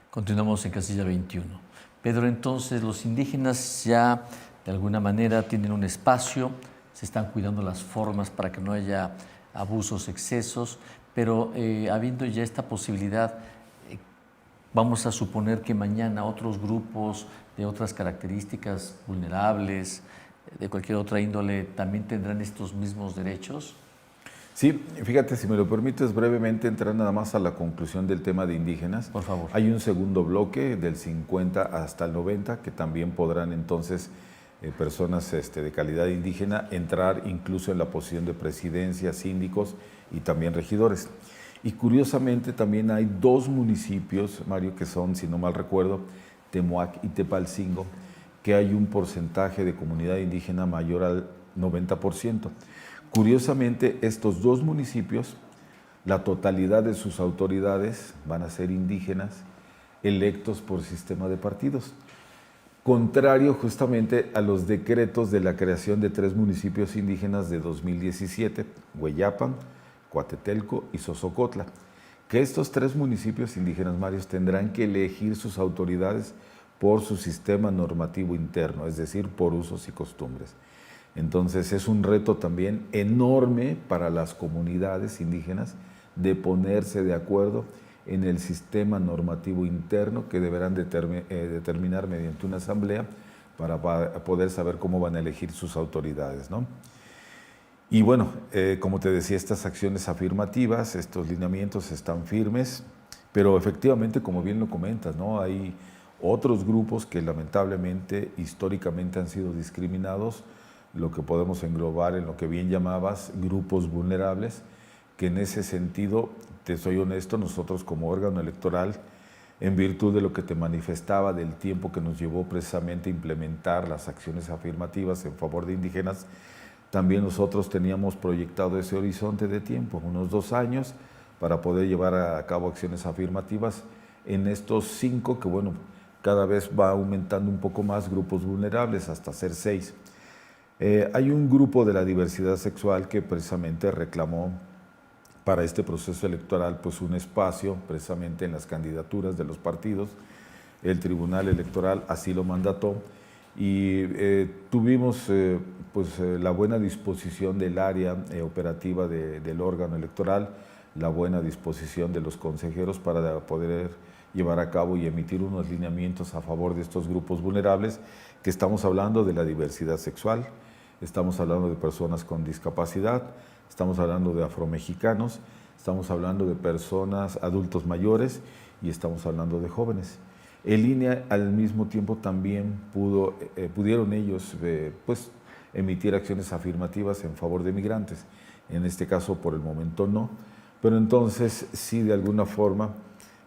Continuamos en casilla 21. Pedro, entonces los indígenas ya de alguna manera tienen un espacio, se están cuidando las formas para que no haya abusos, excesos, pero habiendo ya esta posibilidad, vamos a suponer que mañana otros grupos de otras características vulnerables, de cualquier otra índole, también tendrán estos mismos derechos. Sí, fíjate, si me lo permites brevemente entrar nada más a la conclusión del tema de indígenas. Por favor. Hay un segundo bloque del 50 hasta el 90 que también podrán entonces personas de calidad indígena entrar incluso en la posición de presidencia, síndicos y también regidores. Y curiosamente también hay 2 municipios, Mario, que son, si no mal recuerdo, Temuac y Tepalcingo, que hay un porcentaje de comunidad indígena mayor al 90%. Curiosamente, estos 2 municipios, la totalidad de sus autoridades van a ser indígenas, electos por sistema de partidos. Contrario justamente a los decretos de la creación de 3 municipios indígenas de 2017, Hueyapan, Coatetelco y Sosocotla, que estos 3 municipios indígenas, Mario, tendrán que elegir sus autoridades por su sistema normativo interno, es decir, por usos y costumbres. Entonces es un reto también enorme para las comunidades indígenas de ponerse de acuerdo en el sistema normativo interno que deberán determinar mediante una asamblea para poder saber cómo van a elegir sus autoridades, ¿no? Y bueno, como te decía, estas acciones afirmativas, estos lineamientos están firmes, pero efectivamente, como bien lo comentas, ¿no? Hay otros grupos que lamentablemente históricamente han sido discriminados, lo que podemos englobar en lo que bien llamabas grupos vulnerables, que en ese sentido, te soy honesto, nosotros como órgano electoral, en virtud de lo que te manifestaba del tiempo que nos llevó precisamente a implementar las acciones afirmativas en favor de indígenas, también nosotros teníamos proyectado ese horizonte de tiempo, unos 2 años, para poder llevar a cabo acciones afirmativas en estos 5, que bueno, cada vez va aumentando un poco más grupos vulnerables, hasta ser 6. Hay un grupo de la diversidad sexual que precisamente reclamó para este proceso electoral pues un espacio precisamente en las candidaturas de los partidos. El Tribunal Electoral así lo mandató y tuvimos la buena disposición del área operativa del órgano electoral, la buena disposición de los consejeros para poder llevar a cabo y emitir unos lineamientos a favor de estos grupos vulnerables, que estamos hablando de la diversidad sexual, estamos hablando de personas con discapacidad, estamos hablando de afromexicanos, estamos hablando de personas, adultos mayores y estamos hablando de jóvenes. El INE al mismo tiempo también pudieron ellos emitir acciones afirmativas en favor de migrantes. En este caso por el momento no, pero entonces sí de alguna forma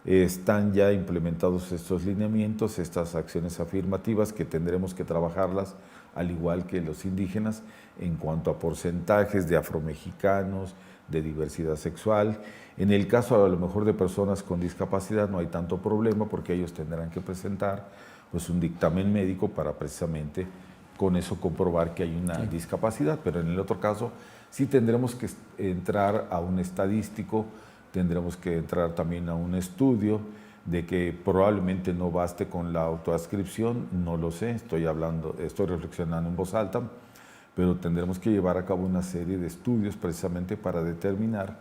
están ya implementados estos lineamientos, estas acciones afirmativas que tendremos que trabajarlas al igual que los indígenas en cuanto a porcentajes de afromexicanos, de diversidad sexual. En el caso a lo mejor de personas con discapacidad no hay tanto problema porque ellos tendrán que presentar pues un dictamen médico para precisamente con eso comprobar que hay una discapacidad, pero en el otro caso sí tendremos que entrar a un estadístico, tendremos que entrar también a un estudio de que probablemente no baste con la autoadscripción, no lo sé, estoy reflexionando en voz alta, pero tendremos que llevar a cabo una serie de estudios precisamente para determinar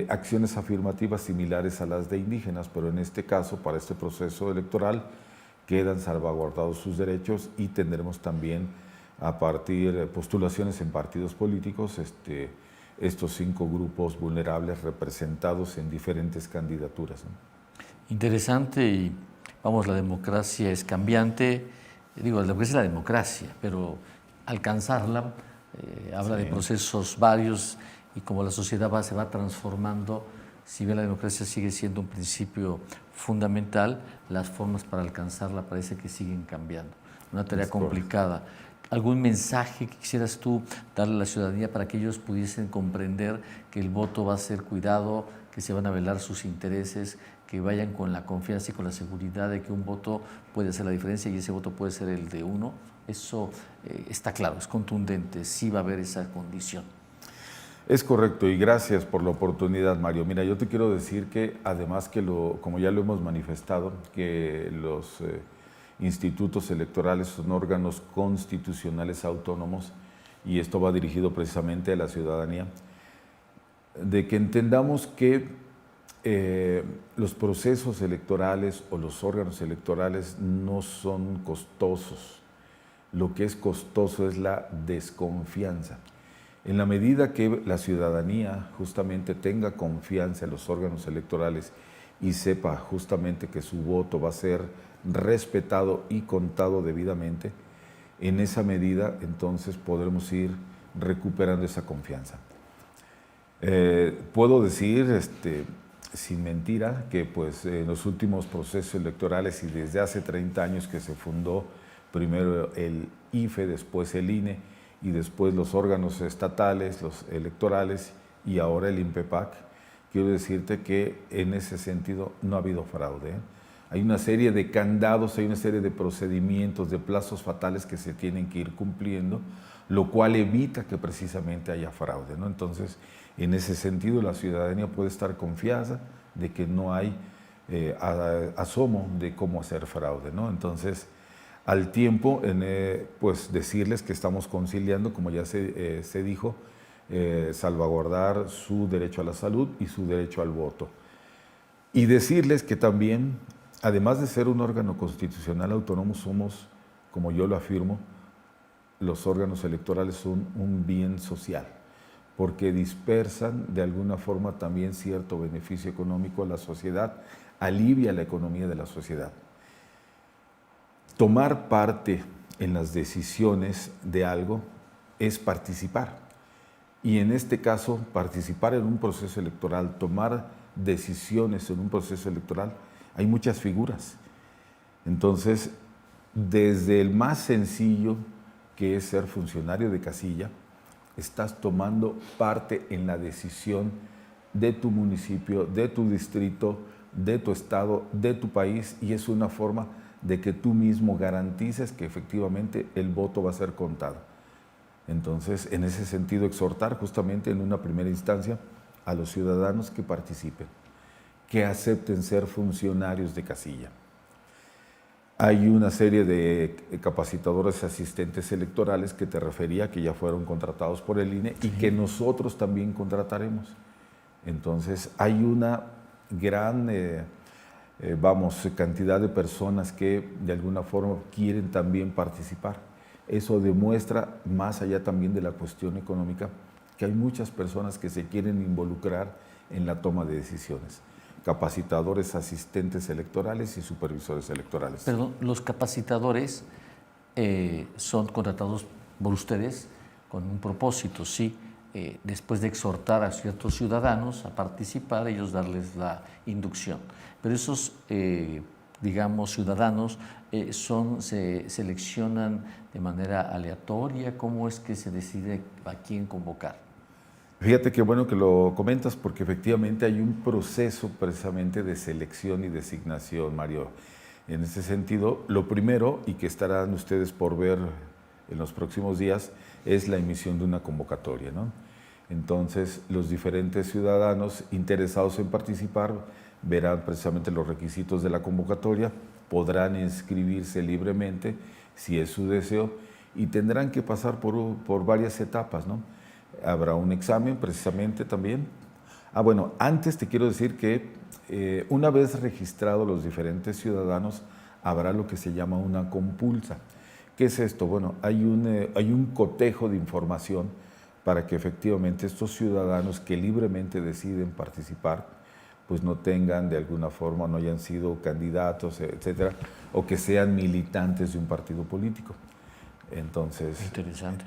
acciones afirmativas similares a las de indígenas, pero en este caso, para este proceso electoral, quedan salvaguardados sus derechos y tendremos también a partir de postulaciones en partidos políticos estos 5 grupos vulnerables representados en diferentes candidaturas, ¿no? Interesante y vamos, la democracia es cambiante, digo, la democracia es la democracia, pero alcanzarla habla de procesos varios y como la sociedad se va transformando, si bien la democracia sigue siendo un principio fundamental, las formas para alcanzarla parece que siguen cambiando. Una tarea complicada. ¿Algún mensaje que quisieras tú darle a la ciudadanía para que ellos pudiesen comprender que el voto va a ser cuidado, que se van a velar sus intereses, que vayan con la confianza y con la seguridad de que un voto puede hacer la diferencia y ese voto puede ser el de uno? Eso está claro, es contundente, sí va a haber esa condición. Es correcto y gracias por la oportunidad, Mario. Mira, yo te quiero decir que además que como ya lo hemos manifestado, que los institutos electorales son órganos constitucionales autónomos y esto va dirigido precisamente a la ciudadanía, de que entendamos que los procesos electorales o los órganos electorales no son costosos. Lo que es costoso es la desconfianza. En la medida que la ciudadanía justamente tenga confianza en los órganos electorales y sepa justamente que su voto va a ser respetado y contado debidamente, en esa medida entonces podremos ir recuperando esa confianza. Puedo decir sin mentira que pues en los últimos procesos electorales y desde hace 30 años que se fundó primero el IFE, después el INE y después los órganos estatales, los electorales y ahora el INPEPAC, quiero decirte que en ese sentido no ha habido fraude. Hay una serie de candados, hay una serie de procedimientos, de plazos fatales que se tienen que ir cumpliendo, lo cual evita que precisamente haya fraude, ¿no? Entonces, en ese sentido, la ciudadanía puede estar confiada de que no hay asomo de cómo hacer fraude, ¿no? Entonces, al tiempo, pues decirles que estamos conciliando, como ya se dijo, salvaguardar su derecho a la salud y su derecho al voto. Y decirles que también, además de ser un órgano constitucional autónomo, somos, como yo lo afirmo, los órganos electorales son un bien social, porque dispersan de alguna forma también cierto beneficio económico a la sociedad, alivia la economía de la sociedad. Tomar parte en las decisiones de algo es participar. Y en este caso, participar en un proceso electoral, tomar decisiones en un proceso electoral, hay muchas figuras. Entonces, desde el más sencillo, que es ser funcionario de casilla, estás tomando parte en la decisión de tu municipio, de tu distrito, de tu estado, de tu país, y es una forma de que tú mismo garantices que efectivamente el voto va a ser contado. Entonces, en ese sentido, exhortar justamente en una primera instancia a los ciudadanos que participen, que acepten ser funcionarios de casilla. Hay una serie de capacitadores y asistentes electorales que te refería, que ya fueron contratados por el INE y que nosotros también contrataremos. Entonces, hay una gran cantidad de personas que de alguna forma quieren también participar. Eso demuestra, más allá también de la cuestión económica, que hay muchas personas que se quieren involucrar en la toma de decisiones. Capacitadores, asistentes electorales y supervisores electorales. Perdón, los capacitadores son contratados por ustedes con un propósito, sí, después de exhortar a ciertos ciudadanos a participar, ellos darles la inducción. Pero esos, digamos, ciudadanos se seleccionan de manera aleatoria. ¿Cómo es que se decide a quién convocar? Fíjate qué bueno que lo comentas, porque efectivamente hay un proceso precisamente de selección y designación, Mario. En ese sentido, lo primero, y que estarán ustedes por ver en los próximos días, es la emisión de una convocatoria, ¿no? Entonces, los diferentes ciudadanos interesados en participar verán precisamente los requisitos de la convocatoria, podrán inscribirse libremente, si es su deseo, y tendrán que pasar por varias etapas, ¿no? Habrá un examen precisamente también. Bueno, antes te quiero decir que una vez registrados los diferentes ciudadanos, habrá lo que se llama una compulsa. ¿Qué es esto? Bueno, hay un cotejo de información para que efectivamente estos ciudadanos que libremente deciden participar, pues no tengan de alguna forma, no hayan sido candidatos, etcétera, o que sean militantes de un partido político. Entonces, interesante.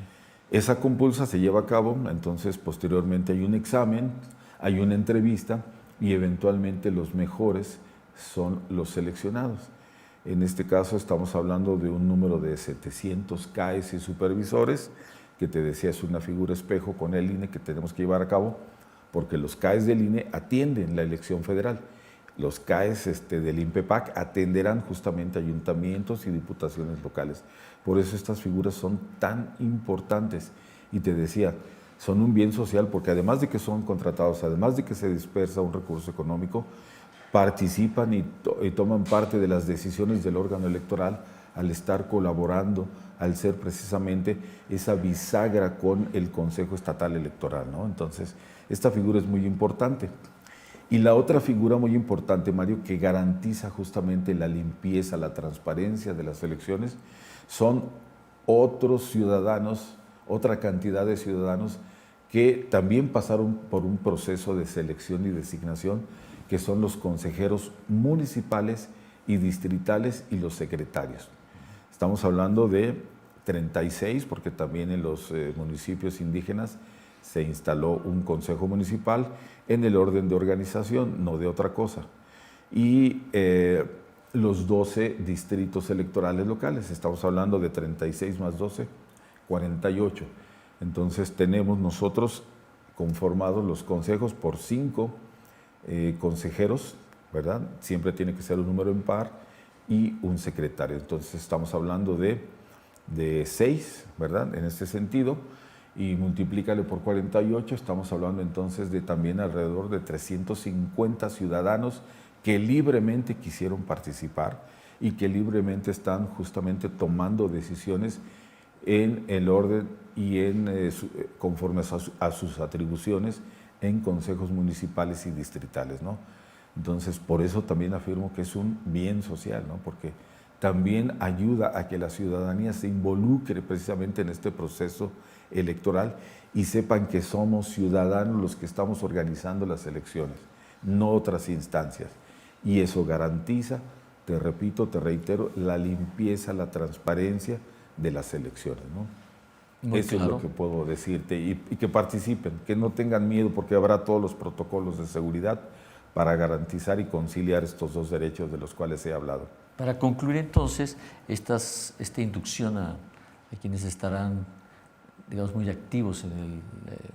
Esa compulsa se lleva a cabo, entonces posteriormente hay un examen, hay una entrevista y eventualmente los mejores son los seleccionados. En este caso estamos hablando de un número de 700 CAEs y supervisores, que te decía es una figura espejo con el INE que tenemos que llevar a cabo, porque los CAEs del INE atienden la elección federal. Los CAEs del INPEPAC atenderán justamente ayuntamientos y diputaciones locales. Por eso estas figuras son tan importantes. Y te decía, son un bien social porque además de que son contratados, además de que se dispersa un recurso económico, participan y toman parte de las decisiones del órgano electoral al estar colaborando, al ser precisamente esa bisagra con el Consejo Estatal Electoral, ¿no? Entonces, esta figura es muy importante. Y la otra figura muy importante, Mario, que garantiza justamente la limpieza, la transparencia de las elecciones, son otros ciudadanos, otra cantidad de ciudadanos que también pasaron por un proceso de selección y designación, que son los consejeros municipales y distritales y los secretarios. Estamos hablando de 36, porque también en los municipios indígenas se instaló un consejo municipal en el orden de organización, no de otra cosa. Y los 12 distritos electorales locales, estamos hablando de 36 más 12, 48. Entonces tenemos nosotros conformados los consejos por 5 consejeros, ¿verdad? Siempre tiene que ser un número impar y un secretario. Entonces estamos hablando de 6, ¿verdad? En este sentido, y multiplícale por 48, estamos hablando entonces de también alrededor de 350 ciudadanos que libremente quisieron participar y que libremente están justamente tomando decisiones en el orden y conforme a sus atribuciones en consejos municipales y distritales, ¿no? Entonces, por eso también afirmo que es un bien social, ¿no? Porque también ayuda a que la ciudadanía se involucre precisamente en este proceso electoral y sepan que somos ciudadanos los que estamos organizando las elecciones, no otras instancias. Y eso garantiza, te repito, te reitero, la limpieza, la transparencia de las elecciones, ¿no? Muy Eso claro. es lo que puedo decirte, y que participen, que no tengan miedo, porque habrá todos los protocolos de seguridad para garantizar y conciliar estos 2 derechos de los cuales he hablado. Para concluir entonces, esta inducción a quienes estarán, digamos, muy activos en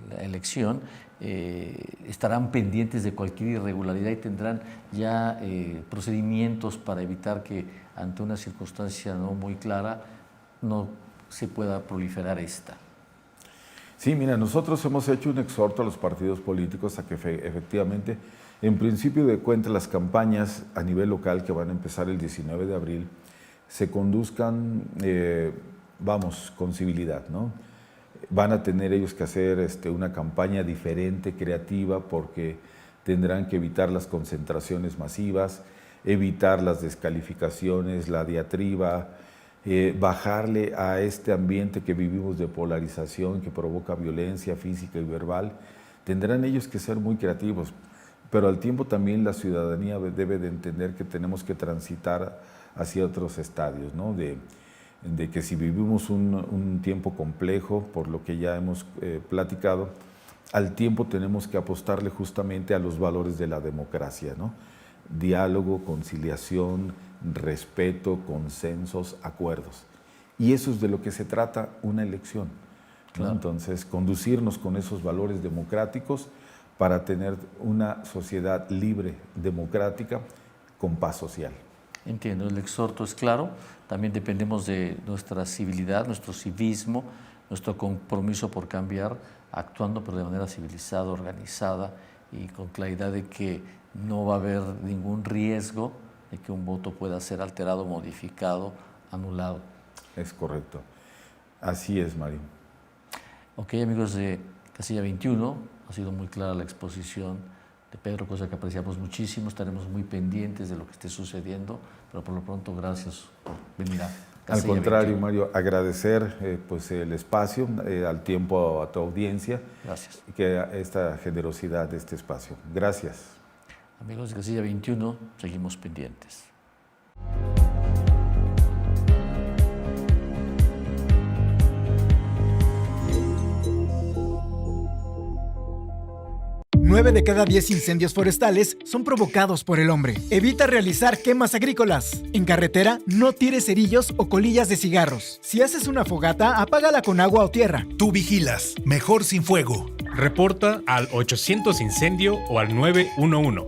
la elección, estarán pendientes de cualquier irregularidad y tendrán ya procedimientos para evitar que ante una circunstancia no muy clara no se pueda proliferar esta. Sí, mira, nosotros hemos hecho un exhorto a los partidos políticos a que efectivamente, en principio de cuentas, las campañas a nivel local que van a empezar el 19 de abril se conduzcan, con civilidad, ¿no? Van a tener ellos que hacer una campaña diferente, creativa, porque tendrán que evitar las concentraciones masivas, evitar las descalificaciones, la diatriba, bajarle a este ambiente que vivimos de polarización, que provoca violencia física y verbal. Tendrán ellos que ser muy creativos, pero al tiempo también la ciudadanía debe de entender que tenemos que transitar hacia otros estadios, ¿no? De que si vivimos un tiempo complejo, por lo que ya hemos platicado, al tiempo tenemos que apostarle justamente a los valores de la democracia, ¿no? Diálogo, conciliación, respeto, consensos, acuerdos. Y eso es de lo que se trata una elección, ¿no? Claro. Entonces, conducirnos con esos valores democráticos para tener una sociedad libre, democrática, con paz social. Entiendo, el exhorto es claro, también dependemos de nuestra civilidad, nuestro civismo, nuestro compromiso por cambiar, actuando pero de manera civilizada, organizada y con claridad de que no va a haber ningún riesgo de que un voto pueda ser alterado, modificado, anulado. Es correcto. Así es, Mario. Ok, amigos de Casilla 21, ha sido muy clara la exposición de Pedro, cosa que apreciamos muchísimo, estaremos muy pendientes de lo que esté sucediendo, pero por lo pronto gracias por venir a Casilla Al contrario, 21. Mario, agradecer el espacio, al tiempo, a tu audiencia, Gracias. y que esta generosidad de este espacio. Gracias. Amigos de Casilla 21, seguimos pendientes. Nueve de cada 10 incendios forestales son provocados por el hombre. Evita realizar quemas agrícolas. En carretera, no tires cerillos o colillas de cigarros. Si haces una fogata, apágala con agua o tierra. Tú vigilas, mejor sin fuego. Reporta al 800 Incendio o al 911.